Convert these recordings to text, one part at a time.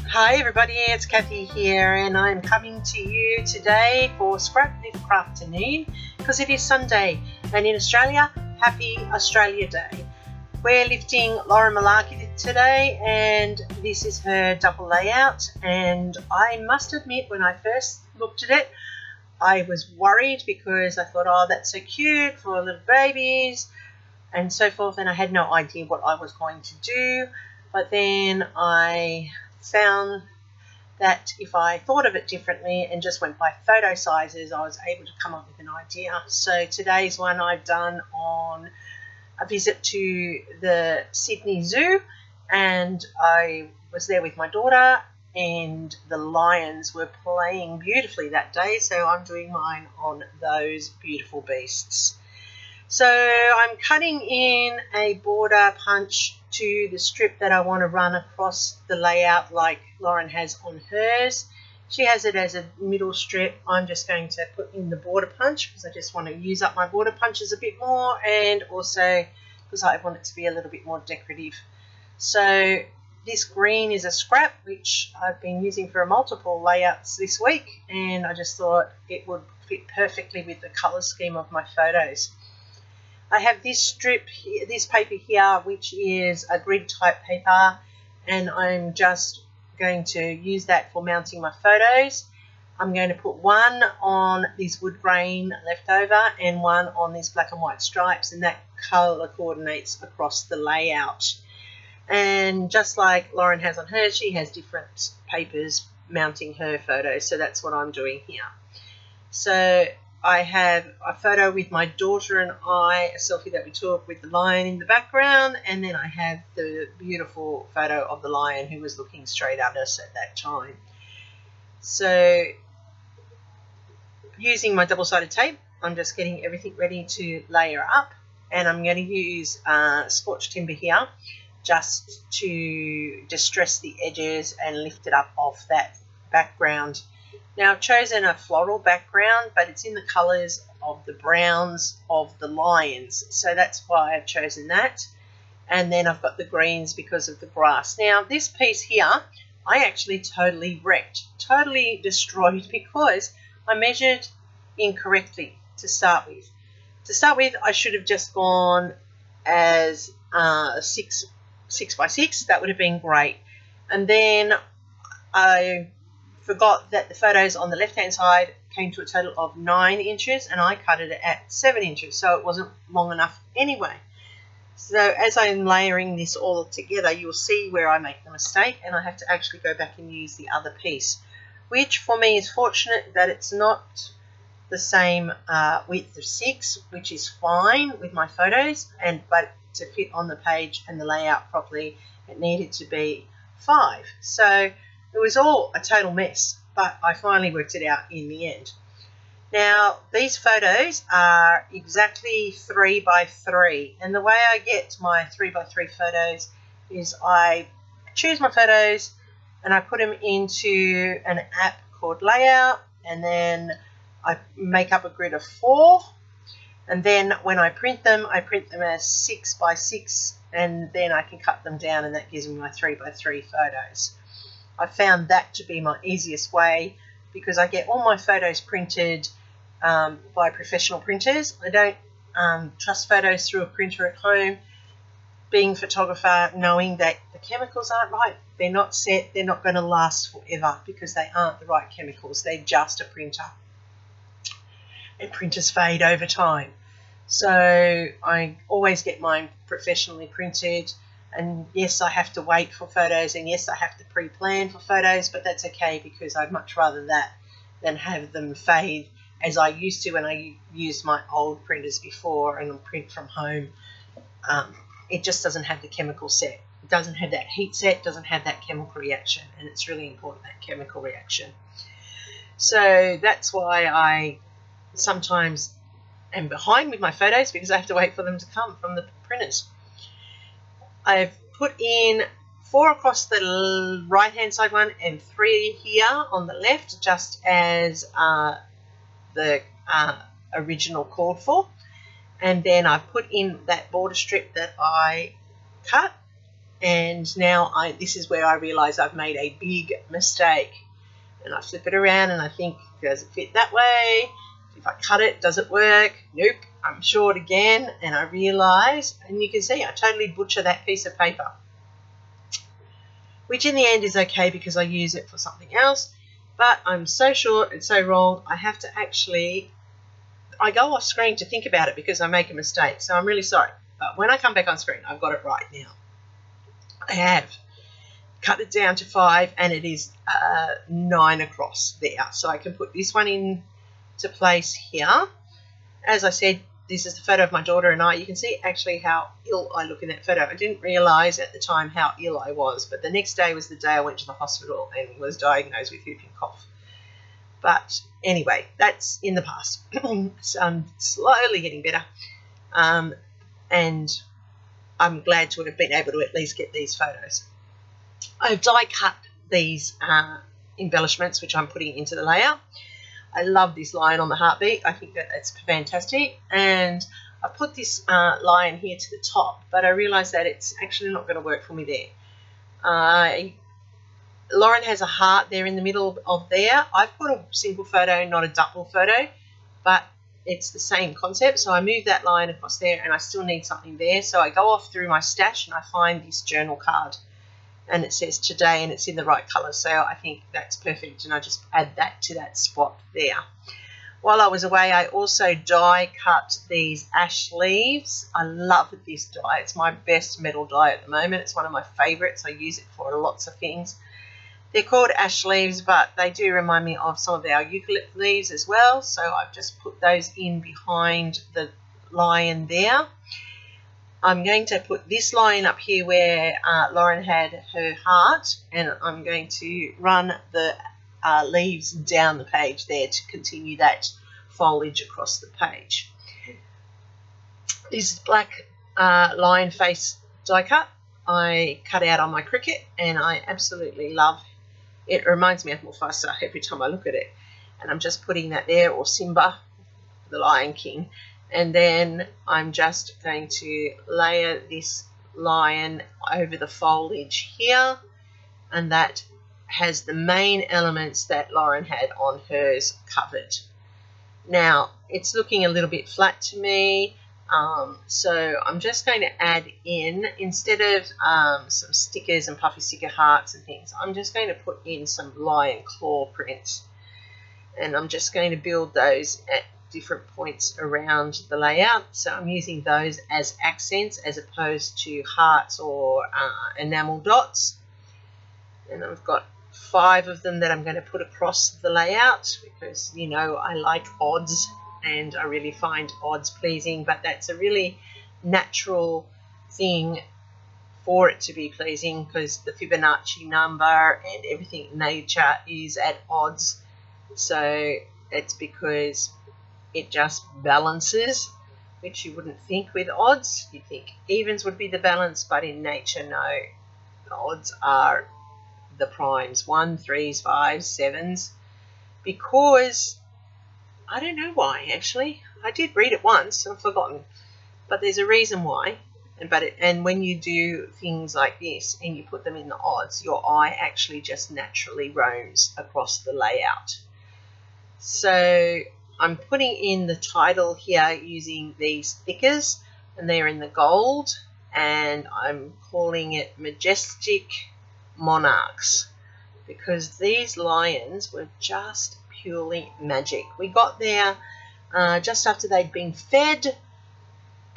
Hi everybody, it's Kathy here, and I'm coming to you today for Scraplift Crafternoon because it is Sunday, and in Australia, happy Australia Day. We're lifting Lauren Malarkey today, and this is her double layout, and I must admit when I first looked at it I was worried because I thought, oh, that's so cute for little babies and so forth, and I had no idea what I was going to do. But then I found that if I thought of it differently and just went by photo sizes, I was able to come up with an idea. So today's one I've done on a visit to the Sydney Zoo, and I was there with my daughter, and the lions were playing beautifully that day, so I'm doing mine on those beautiful beasts. So I'm cutting in a border punch to the strip that I want to run across the layout like Lauren has on hers. She has it as a middle strip. I'm just going to put in the border punch because I just want to use up my border punches a bit more, and also because I want it to be a little bit more decorative. So this green is a scrap which I've been using for multiple layouts this week, and I just thought it would fit perfectly with the colour scheme of my photos. I have this strip here, this paper here, which is a grid type paper, and I'm just going to use that for mounting my photos. I'm going to put one on this wood grain leftover and one on these black and white stripes, and that colour coordinates across the layout. And just like Lauren has on hers, she has different papers mounting her photos, so that's what I'm doing here. So I have a photo with my daughter and I, a selfie that we took with the lion in the background, and then I have the beautiful photo of the lion who was looking straight at us at that time. So using my double-sided tape, I'm just getting everything ready to layer up, and I'm going to use scorched timber here just to distress the edges and lift it up off that background. Now I've chosen a floral background, but it's in the colours of the browns of the lions, so that's why I've chosen that. And then I've got the greens because of the grass. Now this piece here I actually totally wrecked, totally destroyed, because I measured incorrectly to start with. To start with, I should have just gone as 6 by 6, that would have been great. And then I forgot that the photos on the left hand side came to a total of 9 inches, and I cut it at 7 inches, so it wasn't long enough anyway. So as I'm layering this all together, you'll see where I make the mistake, and I have to actually go back and use the other piece, which for me is fortunate that it's not the same width of 6, which is fine with my photos, but to fit on the page and the layout properly, it needed to be 5. So it was all a total mess, but I finally worked it out in the end. Now these photos are exactly 3 by 3, and the way I get my 3 by 3 photos is I choose my photos and I put them into an app called Layout, and then I make up a grid of 4. And then when I print them as 6 by 6, and then I can cut them down, and that gives me my 3 by 3 photos. I found that to be my easiest way because I get all my photos printed by professional printers. I don't trust photos through a printer at home. Being a photographer, knowing that the chemicals aren't right, they're not set, they're not going to last forever because they aren't the right chemicals. They're just a printer. And printers fade over time. So I always get mine professionally printed, and yes, I have to wait for photos, and yes, I have to pre-plan for photos, but that's okay because I'd much rather that than have them fade as I used to when I used my old printers before and print from home. It just doesn't have the chemical set. It doesn't have that heat set, doesn't have that chemical reaction, and it's really important, that chemical reaction. So that's why I sometimes am behind with my photos because I have to wait for them to come from the printers. I've put in 4 across the right hand side one and 3 here on the left, just as the original called for. and then I put in that border strip that I cut, and now this is where I realise I've made a big mistake. And I flip it around and I think, does it fit that way? If I cut it, does it work? Nope, I'm short again, and I realise, and you can see I totally butcher that piece of paper, which in the end is okay because I use it for something else, but I'm so short and so wrong, I have to actually, I go off screen to think about it because I make a mistake, so I'm really sorry. But when I come back on screen, I've got it right now. I have cut it down to 5, and it is 9 across there. So I can put this one into place here. As I said, this is the photo of my daughter and I. You can see actually how ill I look in that photo. I didn't realise at the time how ill I was, but the next day was the day I went to the hospital and was diagnosed with whooping cough. But anyway, that's in the past. So I'm slowly getting better. And I'm glad to have been able to at least get these photos. I've die cut these embellishments, which I'm putting into the layout. I love this lion on the heartbeat. I think that that's fantastic. And I put this lion here to the top, but I realised that it's actually not going to work for me there. Lauren has a heart there in the middle of there. I've put a single photo, not a double photo, but it's the same concept. So I move that line across there, and I still need something there. So I go off through my stash and I find this journal card, and it says today, and it's in the right colour. So I think that's perfect, and I just add that to that spot there. While I was away, I also die cut these ash leaves. I love this die. It's my best metal die at the moment. It's one of my favourites. I use it for lots of things. They're called ash leaves, but they do remind me of some of our eucalypt leaves as well. So I've just put those in behind the lion there. I'm going to put this lion up here where Lauren had her heart, and I'm going to run the leaves down the page there to continue that foliage across the page. This black lion face die cut I cut out on my Cricut, and I absolutely love it. It reminds me of Mufasa every time I look at it. And I'm just putting that there, or Simba, the Lion King. And then I'm just going to layer this lion over the foliage here, and that has the main elements that Lauren had on hers covered. Now it's looking a little bit flat to me, so I'm just going to add in, instead of some stickers and puffy sticker hearts and things, I'm just going to put in some lion claw prints, and I'm just going to build those at different points around the layout. So I'm using those as accents as opposed to hearts or enamel dots, and I've got 5 of them that I'm going to put across the layout because, you know, I like odds and I really find odds pleasing, but that's a really natural thing for it to be pleasing because the Fibonacci number and everything in nature is at odds. So it's because it just balances, which you wouldn't think with odds. You'd think evens would be the balance, but in nature, no. The odds are the primes, 1, 3s, 5s, 7s, because I don't know why, actually. I did read it once, I've forgotten, but there's a reason why. And when you do things like this and you put them in the odds, your eye actually just naturally roams across the layout. So I'm putting in the title here using these stickers, and they're in the gold, and I'm calling it Majestic Monarchs because these lions were just purely magic. We got there just after they'd been fed,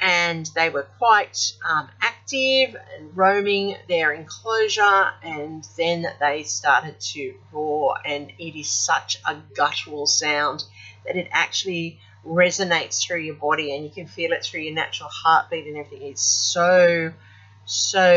and they were quite active and roaming their enclosure, and then they started to roar, and it is such a guttural sound that it actually resonates through your body, and you can feel it through your natural heartbeat and everything. It's so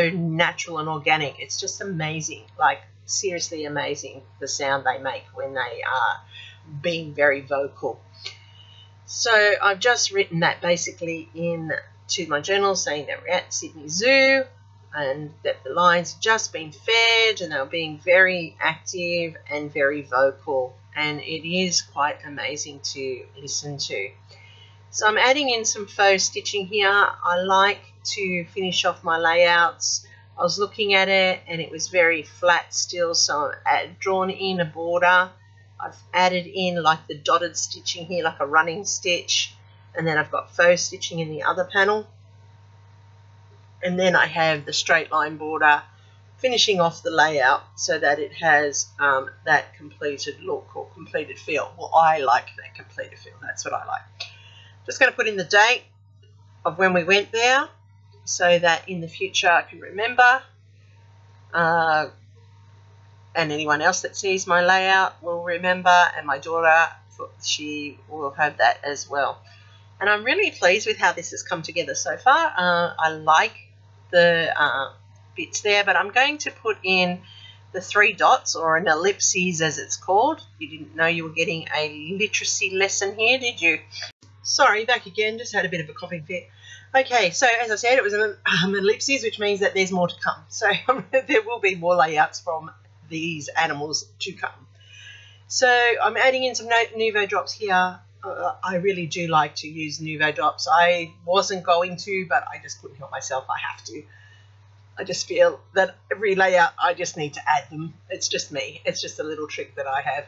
natural and organic. It's just amazing, like seriously amazing, the sound they make when they are being very vocal. So I've just written that basically into my journal, saying that we're at Sydney Zoo and that the lions have just been fed and they're being very active and very vocal, and it is quite amazing to listen to. So I'm adding in some faux stitching here. I like to finish off my layouts. I was looking at it and it was very flat still, so I've drawn in a border. I've added in like the dotted stitching here, like a running stitch, and then I've got faux stitching in the other panel. And then I have the straight line border finishing off the layout so that it has that completed look or completed feel. Well, I like that completed feel. That's what I like. Just going to put in the date of when we went there so that in the future I can remember, and anyone else that sees my layout will remember, and my daughter, she will have that as well. And I'm really pleased with how this has come together so far. I like the bits there, but I'm going to put in the 3 dots, or an ellipses as it's called. You didn't know you were getting a literacy lesson here, did you? Sorry, back again, just had a bit of a coughing fit. Okay, so as I said, it was an ellipses, which means that there's more to come. So there will be more layouts from these animals to come. So I'm adding in some Nuvo drops here. I really do like to use Nuvo drops. I wasn't going to, but I just couldn't help myself. I have to. I just feel that every layout, I just need to add them. It's just me. It's just a little trick that I have.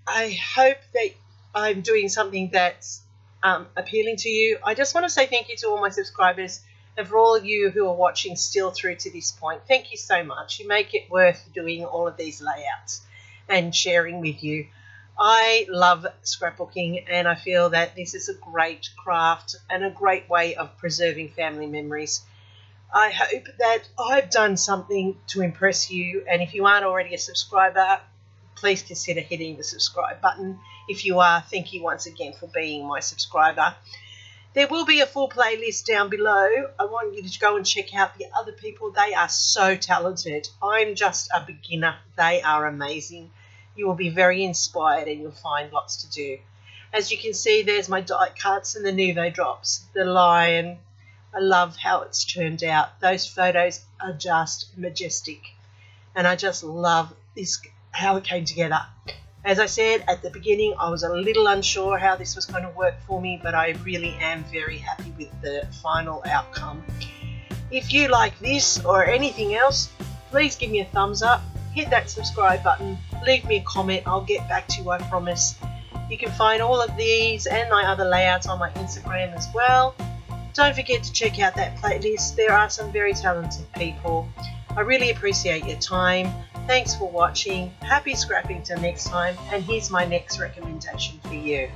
I hope that I'm doing something that's appealing to you. I just want to say thank you to all my subscribers, and for all of you who are watching still through to this point. Thank you so much. You make it worth doing all of these layouts and sharing with you. I love scrapbooking, and I feel that this is a great craft and a great way of preserving family memories. I hope that I've done something to impress you, and if you aren't already a subscriber, please consider hitting the subscribe button. If you are, thank you once again for being my subscriber. There will be a full playlist down below. I want you to go and check out the other people. They are so talented. I'm just a beginner. They are amazing. You will be very inspired and you'll find lots to do. As you can see, there's my die cuts and the Nuvo drops, the lion. I love how it's turned out. Those photos are just majestic. And I just love this, how it came together. As I said at the beginning, I was a little unsure how this was going to work for me, but I really am very happy with the final outcome. If you like this or anything else, please give me a thumbs up, hit that subscribe button, leave me a comment. I'll get back to you, I promise. You can find all of these and my other layouts on my Instagram as well. Don't forget to check out that playlist. There are some very talented people. I really appreciate your time. Thanks for watching. Happy scrapping till next time, and here's my next recommendation for you.